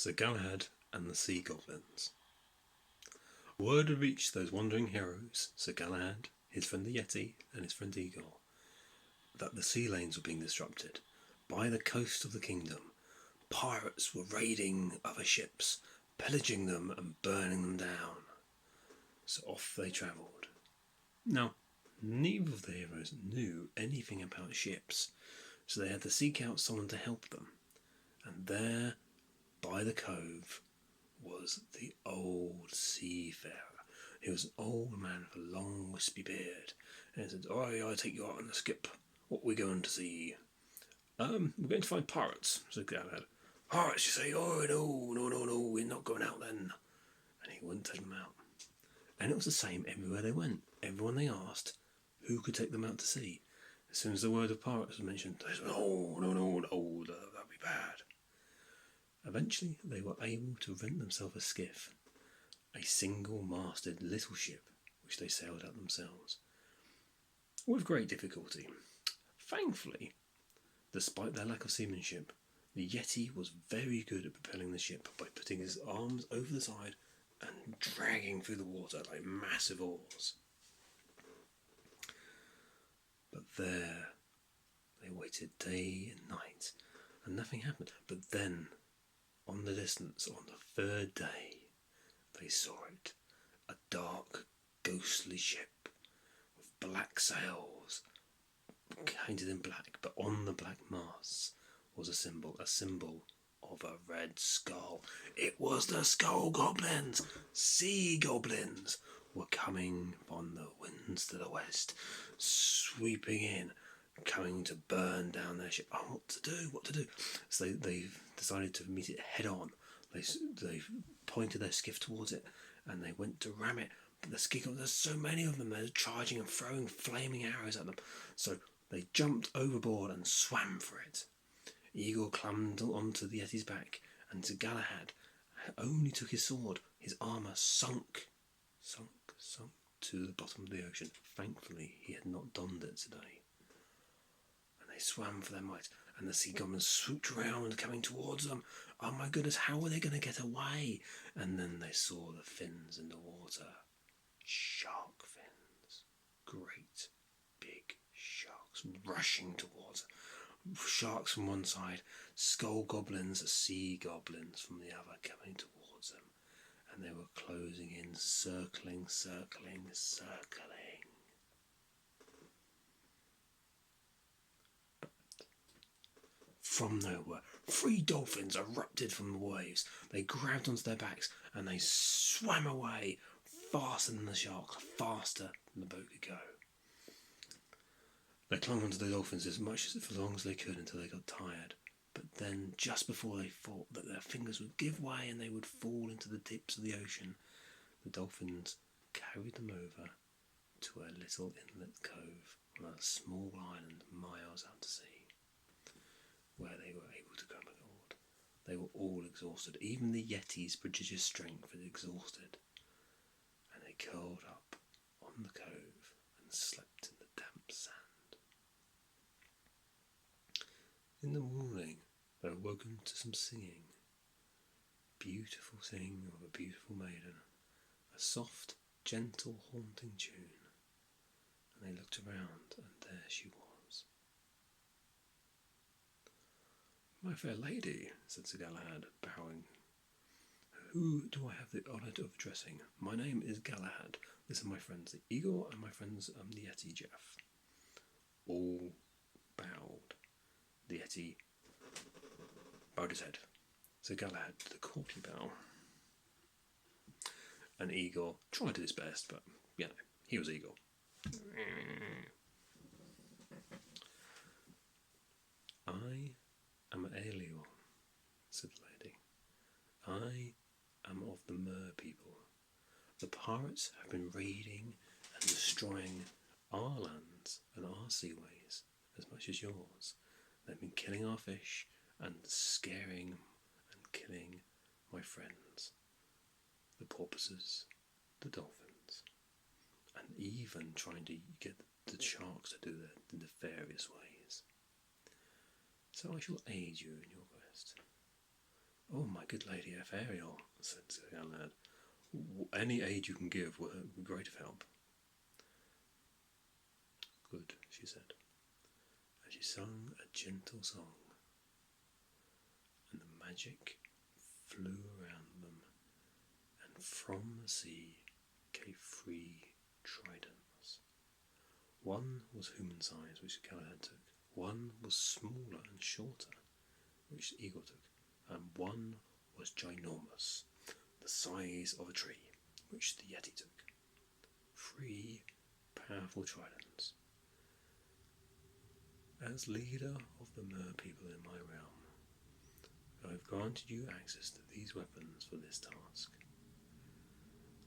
Sir Galahad and the Sea Goblins. Word had reached those wandering heroes, Sir Galahad, his friend the Yeti, and his friend Eagle, that the sea lanes were being disrupted. By the coast of the kingdom, pirates were raiding other ships, pillaging them and burning them down. So off they travelled. Now, neither of the heroes knew anything about ships, so they had to seek out someone to help them. And there, by the cove, was the old seafarer. He was an old man with a long wispy beard, and he said, I take you out on the skip. What are we going to see? We're going to find pirates, said Galahad. Pirates, you say? Oh, no, we're not going out then. And he wouldn't take them out. And it was the same everywhere they went. Everyone they asked, who could take them out to sea? As soon as the word of pirates was mentioned, they said, no, that'd be bad. Eventually, they were able to rent themselves a skiff, a single-masted little ship, which they sailed out themselves, with great difficulty. Thankfully, despite their lack of seamanship, the Yeti was very good at propelling the ship by putting his arms over the side and dragging through the water like massive oars. But there, they waited day and night, and nothing happened. But then, on the distance, on the third day, they saw it, a dark, ghostly ship with black sails, painted in black, but on the black masts was a symbol of a red skull. It was the Skull Goblins! Sea Goblins were coming from the winds to the west, sweeping in, coming to burn down their ship. Oh, what to do? So they decided to meet it head on. They pointed their skiff towards it, and they went to ram it. But the Sea Goblins, there's so many of them, they're charging and throwing flaming arrows at them. So they jumped overboard and swam for it. Eagle climbed onto the Yeti's back, and Sir Galahad only took his sword. His armour sunk to the bottom of the ocean. Thankfully, he had not donned it today. And they swam for their might, and the Sea Goblins swooped around, coming towards them. Oh my goodness, how were they going to get away? And then they saw the fins in the water. Shark fins. Great big sharks rushing towards them. Sharks from one side, Skull Goblins, Sea Goblins from the other, coming towards them. And they were closing in, circling. But from nowhere, 3 dolphins erupted from the waves. They grabbed onto their backs and they swam away faster than the sharks, faster than the boat could go. They clung onto the dolphins for as long as they could until they got tired. But then, just before they thought that their fingers would give way and they would fall into the depths of the ocean, the dolphins carried them over to a little inlet cove on a small island miles out to sea, where they were able to come aboard. They were all exhausted. Even the Yeti's prodigious strength had exhausted, and they curled up on the cove and slept in the damp sand. In the morning, they were woken to some singing. Beautiful singing of a beautiful maiden. A soft, gentle, haunting tune. And they looked around, and there she was. My fair lady, said Sir Galahad, bowing. Who do I have the honour of addressing? My name is Galahad. These are my friends, the Eagle, and my friends, the Yeti, Jeff. All bowed. The Yeti bowed his head. So Galahad did a courtly bow. And Eagle tried his best, but, he was Eagle. I am Aelior, said the lady. I am of the Mer people. The pirates have been raiding and destroying our lands and our seaways as much as yours. They've been killing our fish and scaring and killing my friends, the porpoises, the dolphins, and even trying to get the sharks to do their nefarious ways. So I shall aid you in your quest. "Oh, my good lady, if Ariel," said Sir Galahad, "any aid you can give will be great of help." "Good," she said, and she sung a gentle song, and the magic flew around them, and from the sea came 3 tridents. One was human size, which Galahad took. One was smaller and shorter, which the eagle took. And one was ginormous, the size of a tree, which the yeti took. 3 powerful tridents. As leader of the mer people in my realm, I have granted you access to these weapons for this task.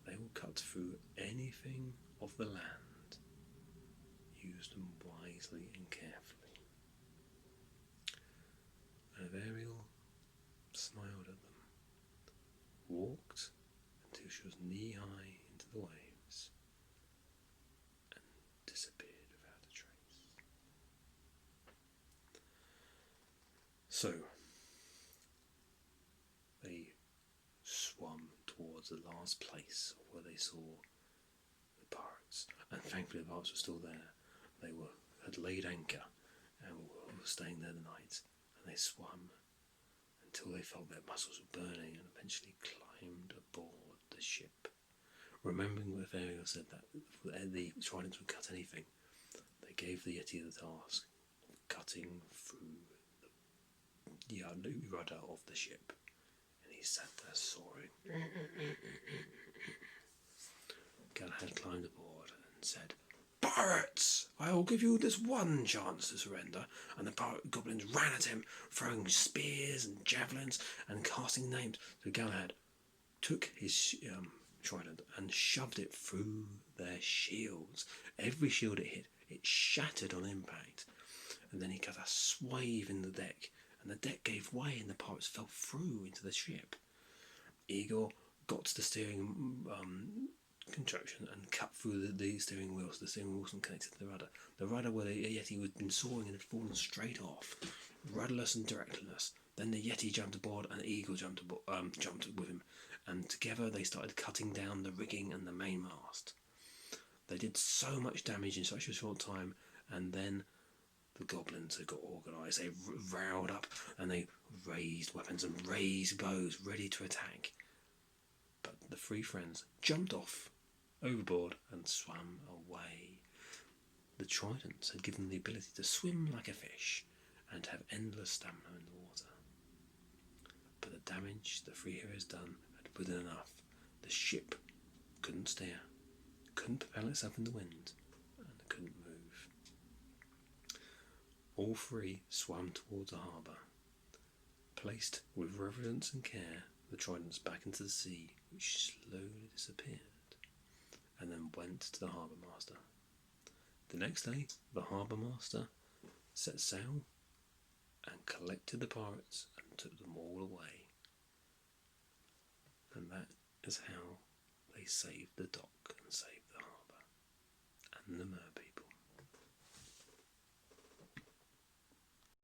They will cut through anything of the land. Use them wisely and carefully. And Ariel smiled at them, walked until she was knee-high into the waves, and disappeared without a trace. So, they swam towards the last place where they saw the pirates, and thankfully the pirates were still there. They had laid anchor and were staying there the night, and they swam until they felt their muscles were burning and eventually climbed aboard the ship. Remembering what Ariel said, that the tridents would cut anything, they gave the Yeti the task of cutting through the rudder of the ship, and he sat there soaring. Galahad climbed aboard and said, "Pirates, I will give you this one chance to surrender." And the pirate goblins ran at him, throwing spears and javelins and casting names. So Galahad took his trident and shoved it through their shields. Every shield it hit, it shattered on impact. And then he cut a swathe in the deck, and the deck gave way and the pirates fell through into the ship. Igor got to the steering contraption and cut through the steering wheels. The steering wheel wasn't connected to the rudder. The rudder where the Yeti had been soaring and had fallen straight off, rudderless and directionless. Then the Yeti jumped aboard and the Eagle jumped with him, and together they started cutting down the rigging and the mainmast. They did so much damage in such a short time, and then the goblins had got organised. They riled up and they raised weapons and raised bows, ready to attack. But the 3 friends jumped off overboard and swam away. The tridents had given them the ability to swim like a fish and have endless stamina in the water. But the damage the 3 heroes done had been enough. The ship couldn't steer, couldn't propel itself in the wind, and couldn't move. All 3 swam towards the harbour, placed with reverence and care the tridents back into the sea, which slowly disappeared, and then went to the harbour master. The next day, the harbour master set sail and collected the pirates and took them all away. And that is how they saved the dock and saved the harbour and the mer people.